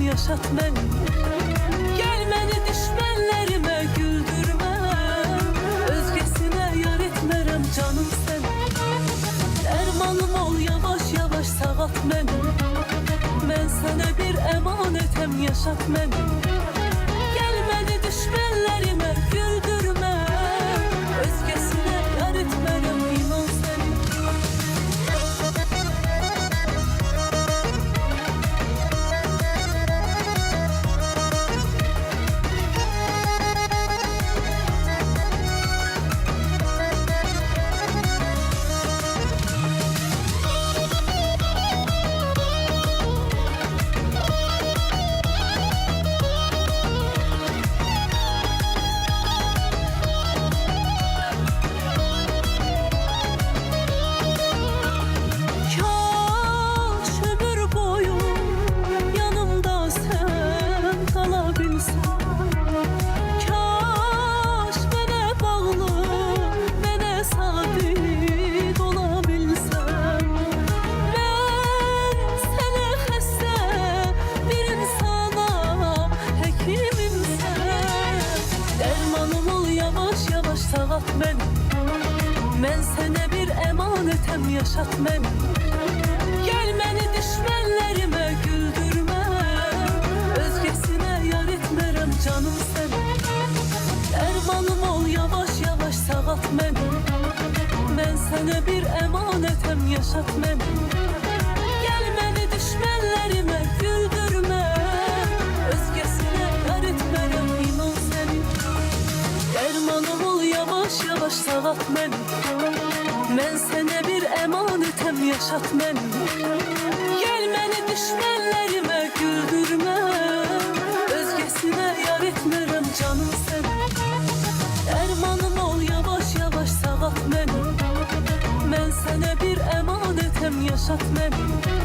yaşat məni. Gəl məni düşmənlərimə güldürmə, özgəsinə yar etmərəm canım sən. Dərmanım ol, yavaş yavaş sağalt məni. Mən sənə bir əmanətəm, yaşat məni. Gəl məni düşmənlərimə güldürmə, özgəsinə yar etmərəm inan səni. Sağalt məni, mən sənə bir əmanətəm, yaşat məni. Gəl məni düşmənlərimə güldürmə, özgəsinə yar etmərəm canım səni. Dərmanım ol, yavaş yavaş sağalt məni. Mən sənə bir əmanətəm, yaşat məni. Gəl məni düşmənlərimə güldürmə, özgəsinə yar etmərəm inan səni. Dərmanım ol, yavaş yavaş sağalt məni. Mən sənə bir əmanətəm, yaşat məni. Gəl məni düşmənlərimə güldürmə, özgəsinə yar etmərəm canım səni. Dərmanım ol, yavaş yavaş sağalt məni. Mən sənə bir əmanətəm, yaşat məni.